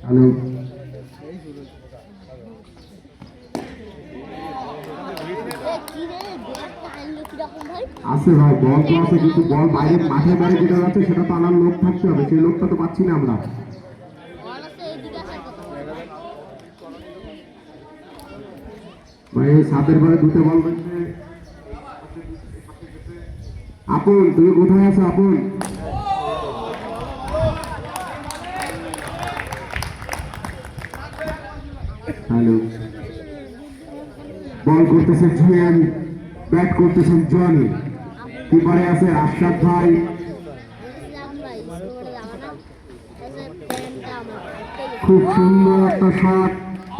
Hello আছে ভাই, বল তো আছে, কিন্তু বল বাইরে মাঠে বাইরে যেটা যাচ্ছে সেটা তো আনার লোক থাকতে হবে, সেই লোকটা তো পাচ্ছি না আমরা। ভাই সাতের পরে দুটো বল রয়েছে। আপন তুমি কোথায় আছো আপন? হ্যালো, বল করতেছেন জুয়েল, ব্যাট করতেছেন জনি, কিপারে আছে আশরাফ ভাই। খুব সুন্দর একটা শট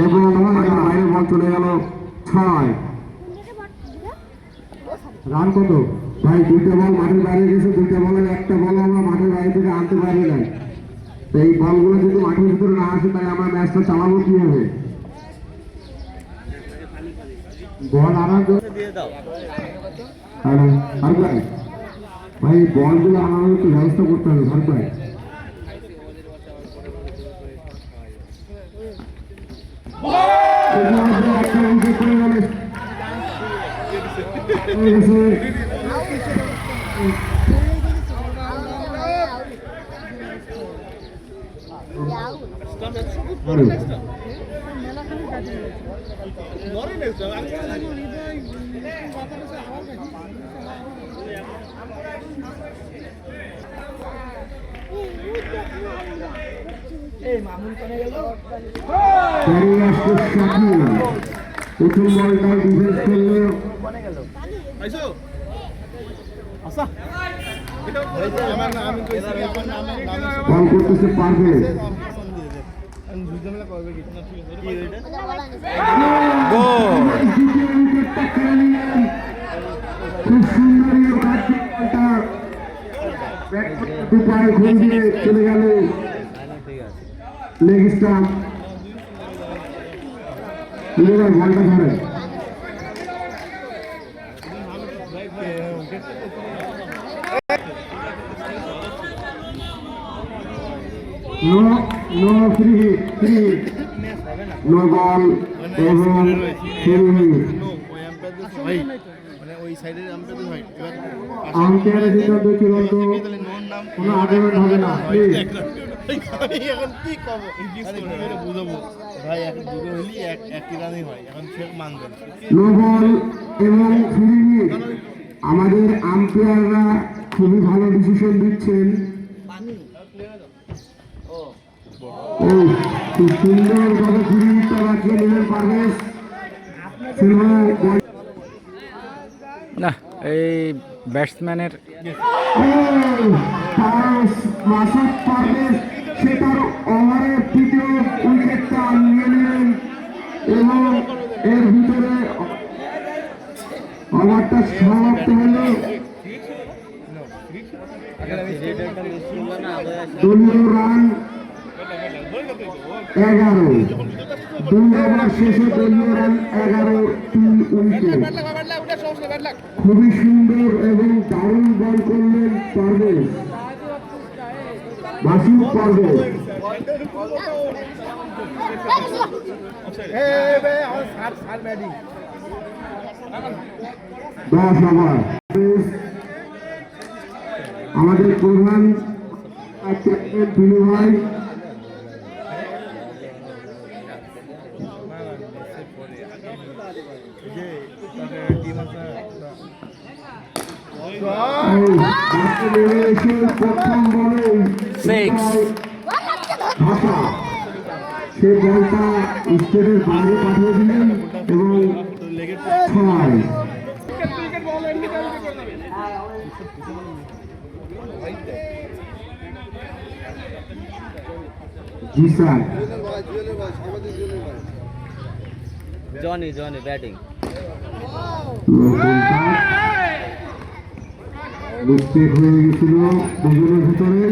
এবং বাইরে বল চলে গেল। 6 রান কত ভাই? দুইটা বল মাঠের বাইরে গেছে, দুইটা বলের একটা বল আমরা মাঠের বাইরে থেকে আনতে পারি নাই। তো এই বলগুলো যদি মাঠের ভিতরে না আসে তাই আমরা ম্যাচটা চালাবো কিভাবে? বল আনার ভাই বলগুলো আনার একটু ব্যবস্থা করতে হবে ভাই ভাই। প্রথম বলটা ডিফেন্স করলে বল করতেছে পারবে। খুব সুন্দর দুপায়ে ঘুরে দিয়ে চলে গেল লেগ স্টাম্প। বলটা ধরে no free hit, no ball এবং ফ্রি হিট। আম্পায়ারের সিদ্ধান্ত চূড়ান্ত, কোনো আর্গুমেন্ট হবে না। এখন কি করবো বুঝাবো ভাই, এখন দুটো হলি একই রানই হয়, এখন সে মানবে না। নো বল এবং ফ্রি হিট। আমাদের আম্পায়াররা খুবই ভালো ডিসিশন দিচ্ছেন। খুব সুন্দর ভাবে ফ্রি হিটটা রাখিয়ে নেবেন পারভেজ। না এই ব্যাটসম্যানের মাসুদ পারভেজ সেটার ওভারের তৃতীয় উইকেটটা নিয়ে নিলেন এবং এর ভিতরে ওভারটা সমাপ্ত হল। দলীয় রান 11, 2 ওভার শেষে দলীয় রান 11, 3 উইকেট। খুবই সুন্দর এবং দারুণ বল করলেন পারভেজ, মাসুদ পারভেজ। 10 ওভার। আমাদের প্রধান ক্যাপ্টেন বিনু ভাই প্রথম বলে সে বলটা স্টেটের বাইরে পাঠিয়ে দিলেন এবং 6। জি স্যার। জনি ব্যাটিং মিস্টেক হয়ে গেছিল দুজনের ভিতরে।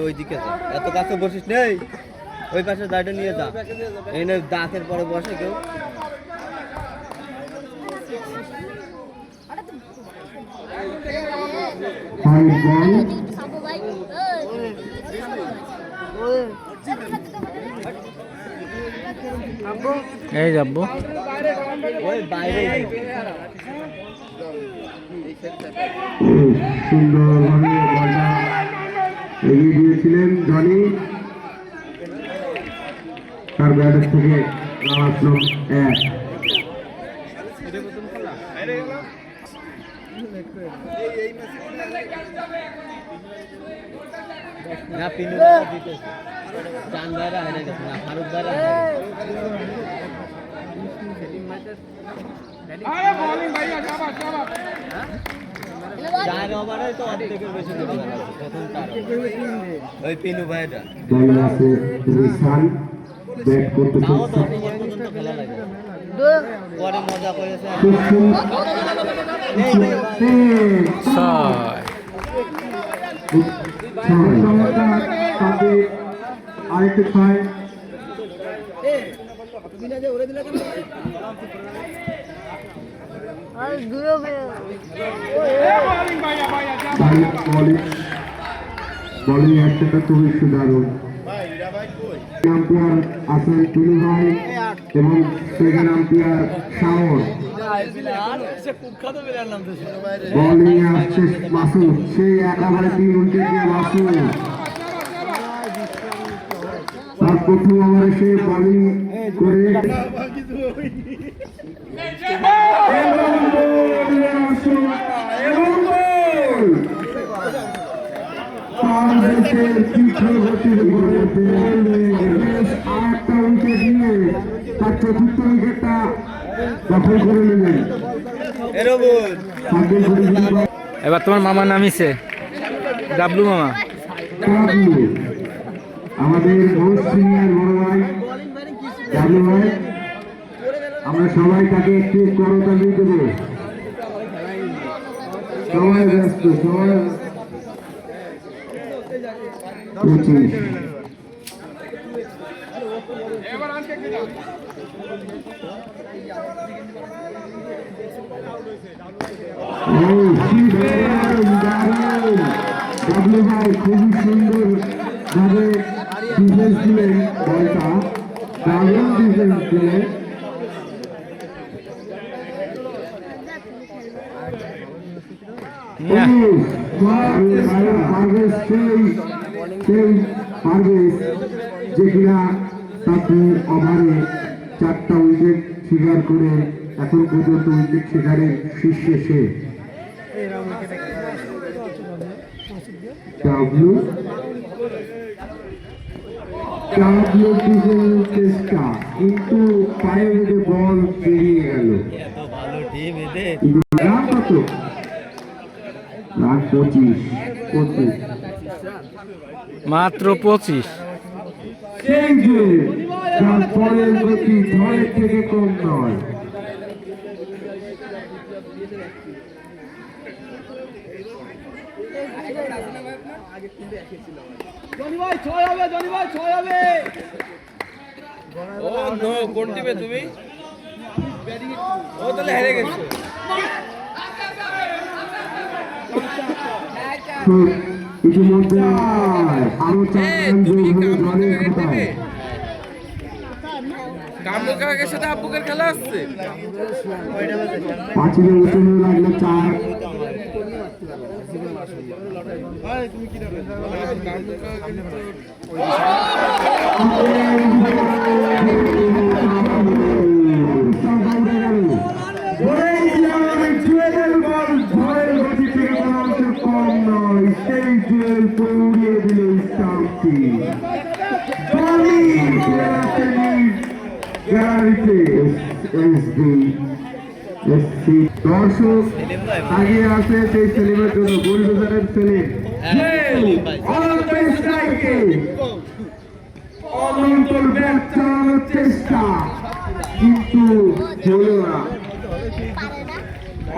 ওইদিকে এত কাছে বসিস নেই, ওই পাশে দাঁড়িয়ে নিয়ে যা, এনে দাঁতের পরে বসে কেউ। বল এই যাবো ওই বাইরে খুব সুন্দরভাবে বলটা এগিয়ে দিয়েছিলেন জনি তার ব্যাটের থেকে আসলো এক না পিনু দিতেছে চান ভাইরা হেরে গেছে না ফারুক ভাইরা চার ওভারে তো অর্ধেকের বেশি প্রথম তার ওই পিনু ভাইরা বল আছে রিসান ব্যাট করতেছে তাও তো পর্যন্ত খেলা লাগে পরে মজা করেছে খুব সুন্দর ছয় তাতে আরেকটি ছয় বলিং অ্যাকশনটা খুবই সুদারুণ আম্পায়ার আছেন টুলু ভাই এবং সেকেন্ড আম্পায়ার শাওন বলিং আসছে মাসুদ সেই একেবারে 3 উইকেট দিয়ে মাসুদ তার প্রথম ওভারে সে বলিং করে এবং গোল! বাংলাদেশের তীব্রগতির বিপরীতে বেশ আরেকটা উইকেট নিয়ে তার চতুর্থ উইকেটটা দখল করে নিলেন। ভাগ্যের পরিবর্তন এবার তোমার মামার নামিছে ডাবলু মামা ডাবলু, আমাদের মোস্ট সিনিয়র বড় ভাই ডাবলু ভাই, আমরা সবাই তাকে একটু করতালি দেব। সবাই ব্যস্ত, সবাই 25 ডাবলু ভাই খুবই সুন্দর ভাবে ডিফেন্স দিলেন বলটা, দারুণ ডিফেন্স দিলেন। যে কিনা তাকে ওভারে 4টা উইকেট শিকার করে এখন পর্যন্ত উইকেট শিকারের শীর্ষে সে। ডাবলু চেষ্টা কিন্তু পায়ে বেঁধে বল বেরিয়ে গেল। এত ভালো টিম এদের রান কত? রান 25 মাত্র 25। সেই যে যার বলের গতি ঝড়ের থেকে কম নয়। কোন টিমে তুমি ও তাহলে হেরে গেছো ইতিমধ্যে আরো 4 রান যোগ হলো দলের খাতায়। কামরুল কাকার সাথে আব্বুকের খেলা আসছে পাঁচিলে উঠে লাগলো 4। দর্শক আগে আছে সেই সেলিমের জন্য বুলডোজারের সেলিম অনন্তর ব্যাট চালানোর চেষ্টা কিন্তু হলো না।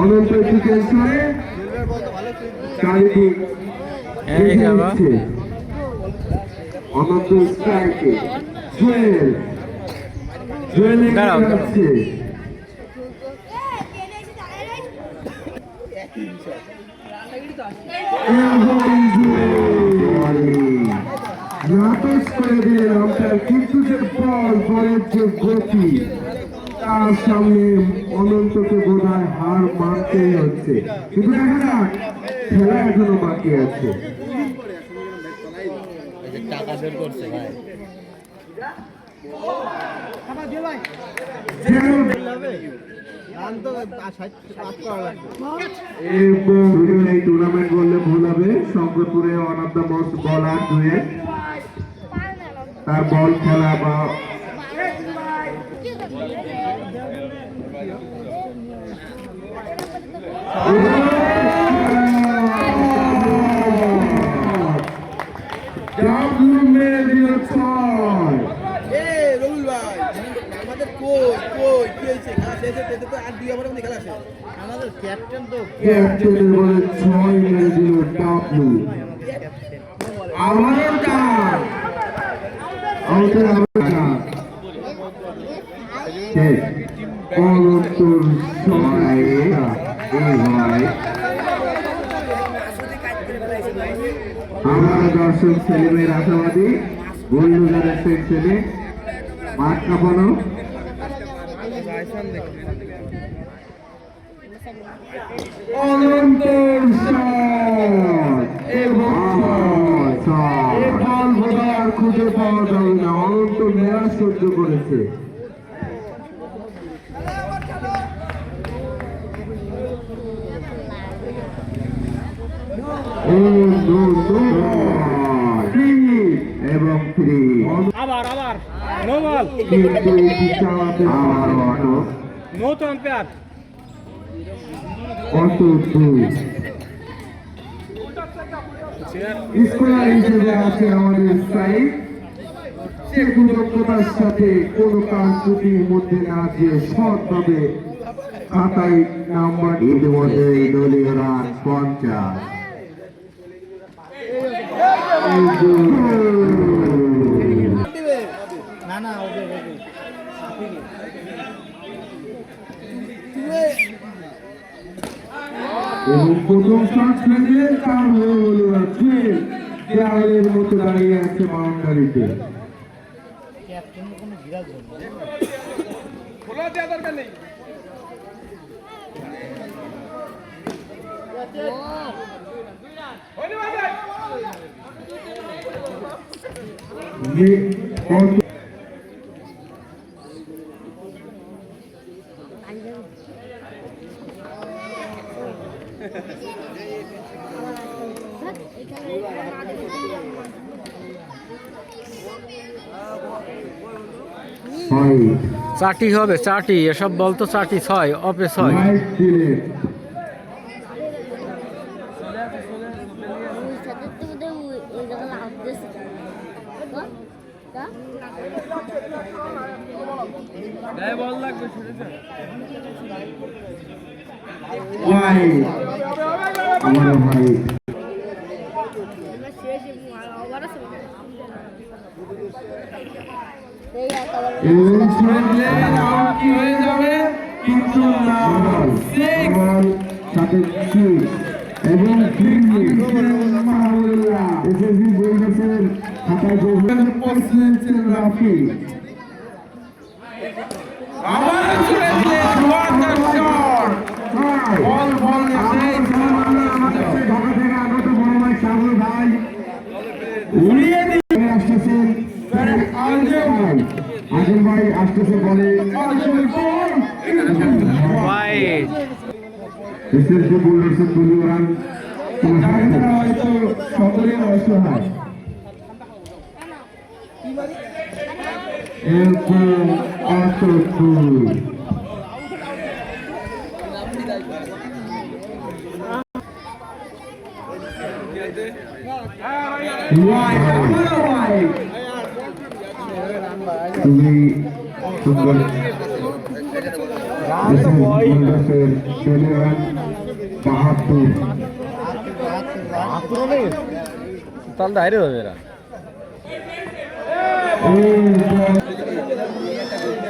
অনন্ত একটু টেনশনে চারিদিক দেখে নিচ্ছে। অনন্ত স্ট্রাইকে জুয়েল যাচ্ছে নাকচ করে দিলেন আম্পায়ার, কিন্তু যে বল, বলের যে গতি, তার সামনে অনন্তকে বোধহয় হার মানতেই হচ্ছে। কিন্তু দেখা যাক, খেলা এখনো বাকি আছে। টাকা বের করছে ভাই। এই টুর্নামেন্ট বললে ভুল হবে। শঙ্করপুরে ওয়ান অফ দ্য মোস্ট বলার ডুয়েট, তার বল খেলা বা আমাদের ক্যাপ্টেন তো ক্যাপ্টেন বলে 6 মেরে দিল ডাবলু। আমারও চার, আমাদের অনন্তর সময় আমার দর্শক ছেলেমেয়ের আশাবাদী বন্ধুদের ছেলে মাঠ কাঁপানো। অনন্তর আর খুঁজে পাওয়া যাবে না, অনন্ত মেয়াদ সহ্য করেছে। এবং থ্রি, আবার নো বল, কিন্তু এটি চালাতে আবার অটো নো তো আম্পায়ার। অটো দুই স্কোয়ার হিসেবে আছে আমাদের সাইড। সে দক্ষতার সাথে কোন কারচুপির মধ্যে না দিয়ে সৎভাবে খাতায় নাম্বার। ইতিমধ্যে দলীয় রান 50। এবং প্রথম শট খেলে তার হয়ে হলো দেওয়ালের মতো দাঁড়িয়ে আছে বাউন্ডারিতে। চাটি হবে, চাটি, এসব বল তো চাটি, 6 অপে 6। আমার ভাই এবং রাফি আজল ভাই আসতেছে বলে হয়তো সকলের অসহায়। এরকম তুমি সুন্দর তাহলে বাইরে হবে এরা।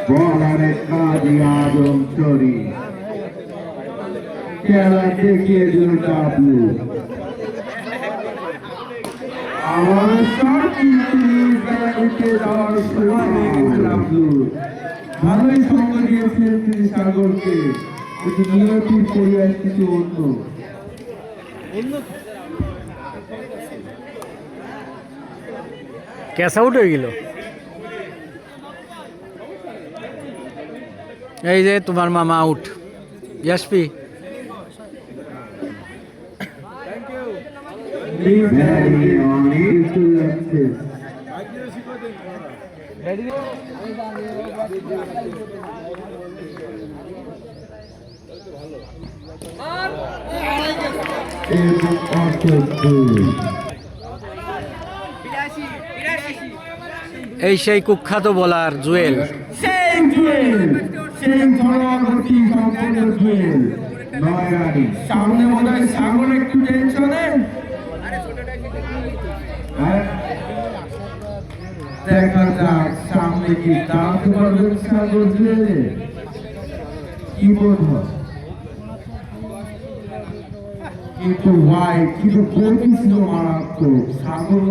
বলারে কাজী আজম চরি খেলা দেখিয়ে দিল ডাবলু। আমার শট কিন্তু যাওয়ার সময় হয়ে গেছে ডাবলু। ভালোই সঙ্গ দিয়েছেন তিনি সাগরকে, কিন্তু নিয়তির পরিবেশ কিছু অন্য। ক্যাচ আউট হয়ে গেল। এই যে তোমার মামা আউট। ইয়াসপি এই সেই কুখ্যাত বোলার জুয়েল। সামনে মনে হয় সাগর একটু টেনশনে। দেখা যাক সামনে কি দাঁড়াতে পারবেন সাগর জুয়েলে, কি বোধ হয়। কিন্তু ভাই কিন্তু গতি ছিল মারাত্মক। সাগর